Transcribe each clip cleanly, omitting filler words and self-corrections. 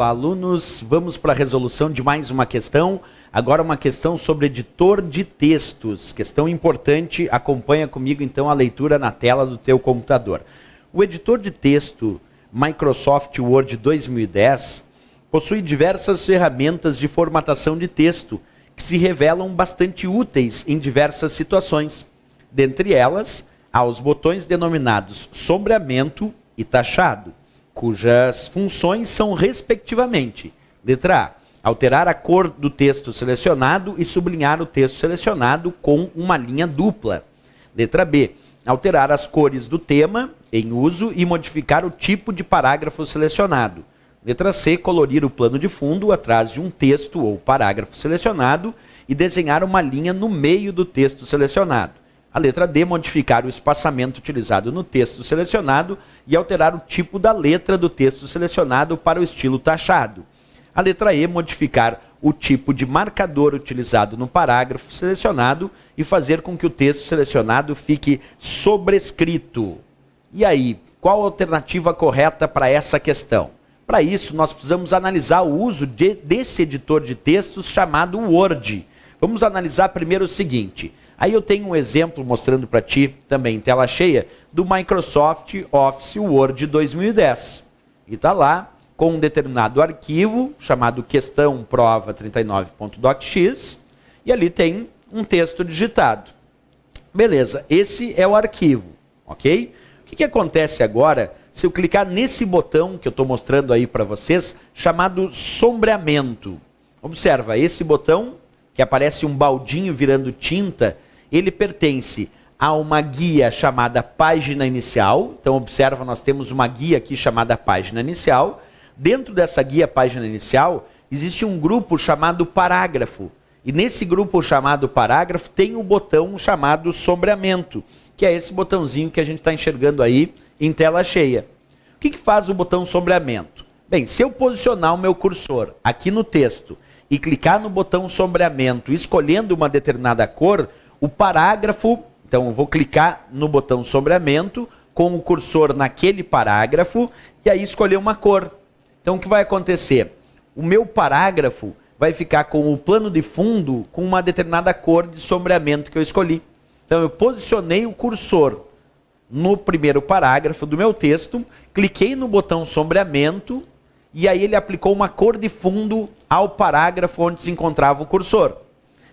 Olá, alunos. Vamos para a resolução de mais uma questão. Agora uma questão sobre editor de textos. Questão importante. Acompanha comigo, então, a leitura na tela do teu computador. O editor de texto Microsoft Word 2010 possui diversas ferramentas de formatação de texto que se revelam bastante úteis em diversas situações. Dentre elas, há os botões denominados sombreamento e taxado, cujas funções são, respectivamente, letra A, alterar a cor do texto selecionado e sublinhar o texto selecionado com uma linha dupla. Letra B, alterar as cores do tema em uso e modificar o tipo de parágrafo selecionado. Letra C, colorir o plano de fundo atrás de um texto ou parágrafo selecionado e desenhar uma linha no meio do texto selecionado. A letra D, modificar o espaçamento utilizado no texto selecionado e alterar o tipo da letra do texto selecionado para o estilo taxado. A letra E, modificar o tipo de marcador utilizado no parágrafo selecionado e fazer com que o texto selecionado fique sobrescrito. E aí, qual a alternativa correta para essa questão? Para isso, nós precisamos analisar o uso desse editor de textos chamado Word. Vamos analisar primeiro o seguinte. Aí eu tenho um exemplo mostrando para ti, também em tela cheia, do Microsoft Office Word 2010. E está lá com um determinado arquivo, chamado questão prova 39.docx, e ali tem um texto digitado. Beleza, esse é o arquivo, ok? O que acontece agora se eu clicar nesse botão que eu estou mostrando aí para vocês, chamado sombreamento? Observa, esse botão, que aparece um baldinho virando tinta, ele pertence a uma guia chamada página inicial. Então observa, nós temos uma guia aqui chamada página inicial. Dentro dessa guia página inicial, existe um grupo chamado parágrafo. E nesse grupo chamado parágrafo tem um botão chamado sombreamento, que é esse botãozinho que a gente está enxergando aí em tela cheia. O que faz o botão sombreamento? Bem, se eu posicionar o meu cursor aqui no texto e clicar no botão sombreamento, escolhendo uma determinada cor, o parágrafo, então eu vou clicar no botão sombreamento com o cursor naquele parágrafo e aí escolher uma cor. Então o que vai acontecer? O meu parágrafo vai ficar com o plano de fundo com uma determinada cor de sombreamento que eu escolhi. Então eu posicionei o cursor no primeiro parágrafo do meu texto, cliquei no botão sombreamento e aí ele aplicou uma cor de fundo ao parágrafo onde se encontrava o cursor.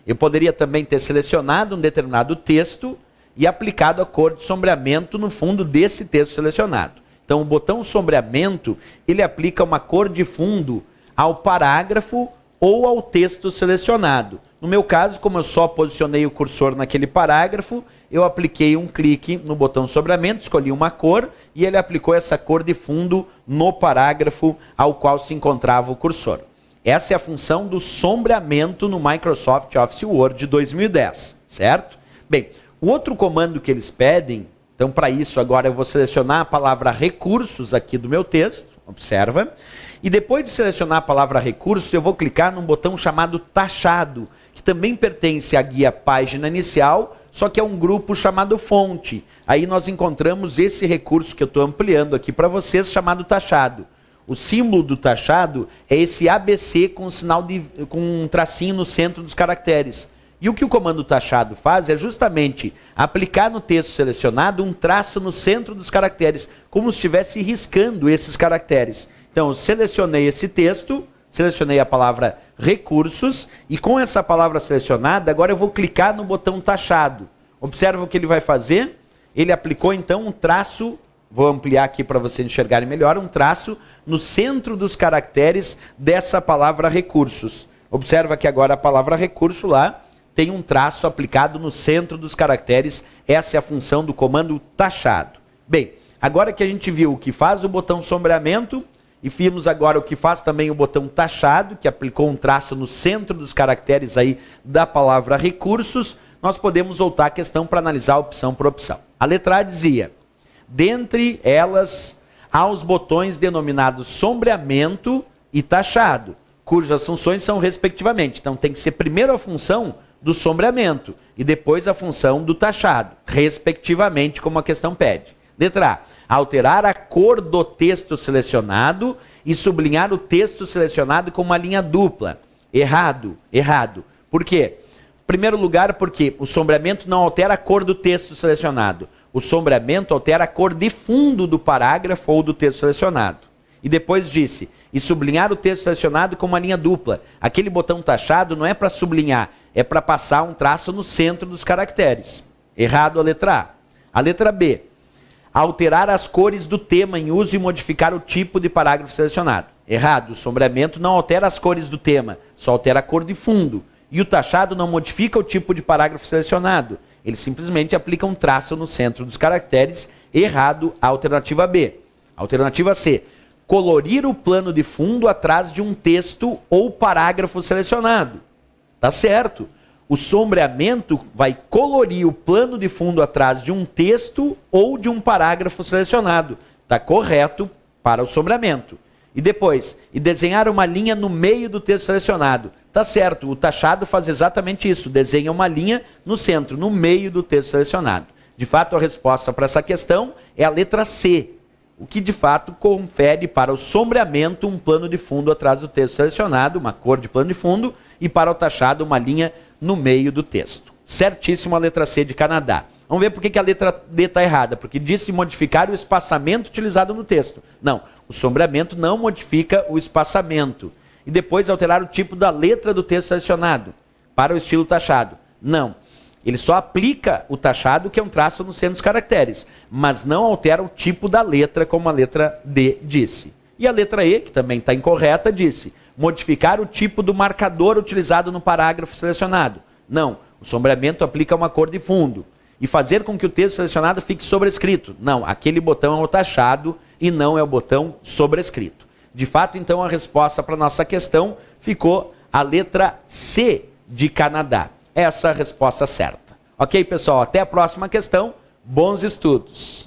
Eu poderia também ter selecionado um determinado texto e aplicado a cor de sombreamento no fundo desse texto selecionado. Então o botão sombreamento, ele aplica uma cor de fundo ao parágrafo ou ao texto selecionado. No meu caso, como eu só posicionei o cursor naquele parágrafo, eu apliquei um clique no botão sombreamento, escolhi uma cor e ele aplicou essa cor de fundo no parágrafo ao qual se encontrava o cursor. Essa é a função do sombreamento no Microsoft Office Word 2010, certo? Bem, o outro comando que eles pedem, então para isso agora eu vou selecionar a palavra recursos aqui do meu texto, observa, e depois de selecionar a palavra recursos eu vou clicar num botão chamado taxado, que também pertence à guia página inicial, só que é um grupo chamado fonte. Aí nós encontramos esse recurso que eu estou ampliando aqui para vocês, chamado taxado. O símbolo do taxado é esse ABC com um tracinho no centro dos caracteres. E o que o comando taxado faz é justamente aplicar no texto selecionado um traço no centro dos caracteres, como se estivesse riscando esses caracteres. Então eu selecionei esse texto, selecionei a palavra recursos, e com essa palavra selecionada, agora eu vou clicar no botão taxado. Observa o que ele vai fazer. Ele aplicou então um traço, vou ampliar aqui para vocês enxergarem melhor, um traço no centro dos caracteres dessa palavra recursos. Observa que agora a palavra recurso lá tem um traço aplicado no centro dos caracteres. Essa é a função do comando taxado. Bem, agora que a gente viu o que faz o botão sombreamento, e vimos agora o que faz também o botão taxado, que aplicou um traço no centro dos caracteres aí da palavra recursos, nós podemos voltar à questão para analisar opção por opção. A letra A dizia: dentre elas, há os botões denominados sombreamento e taxado, cujas funções são respectivamente. Então tem que ser primeiro a função do sombreamento e depois a função do taxado, respectivamente, como a questão pede. Letra A, alterar a cor do texto selecionado e sublinhar o texto selecionado com uma linha dupla. Errado, errado. Por quê? Em primeiro lugar, porque o sombreamento não altera a cor do texto selecionado. O sombreamento altera a cor de fundo do parágrafo ou do texto selecionado. E depois disse, e sublinhar o texto selecionado com uma linha dupla. Aquele botão taxado não é para sublinhar, é para passar um traço no centro dos caracteres. Errado a letra A. A letra B, alterar as cores do tema em uso e modificar o tipo de parágrafo selecionado. Errado, o sombreamento não altera as cores do tema, só altera a cor de fundo. E o taxado não modifica o tipo de parágrafo selecionado. Ele simplesmente aplica um traço no centro dos caracteres. Errado, a alternativa B. Alternativa C, colorir o plano de fundo atrás de um texto ou parágrafo selecionado. Tá certo. O sombreamento vai colorir o plano de fundo atrás de um texto ou de um parágrafo selecionado. Tá correto para o sombreamento. E depois, e desenhar uma linha no meio do texto selecionado. Tá certo, o taxado faz exatamente isso, desenha uma linha no centro, no meio do texto selecionado. De fato, a resposta para essa questão é a letra C, o que de fato confere para o sombreamento um plano de fundo atrás do texto selecionado, uma cor de plano de fundo, e para o taxado uma linha no meio do texto. Certíssimo a letra C de Canadá. Vamos ver por que a letra D está errada, porque disse modificar o espaçamento utilizado no texto. Não, o sombreamento não modifica o espaçamento. E depois alterar o tipo da letra do texto selecionado para o estilo taxado. Não, ele só aplica o taxado, que é um traço no centro dos caracteres, mas não altera o tipo da letra, como a letra D disse. E a letra E, que também está incorreta, disse modificar o tipo do marcador utilizado no parágrafo selecionado. Não, o sombreamento aplica uma cor de fundo. E fazer com que o texto selecionado fique sobrescrito. Não, aquele botão é o taxado e não é o botão sobrescrito. De fato, então, a resposta para a nossa questão ficou a letra C de Canadá. Essa é a resposta certa. Ok, pessoal? Até a próxima questão. Bons estudos!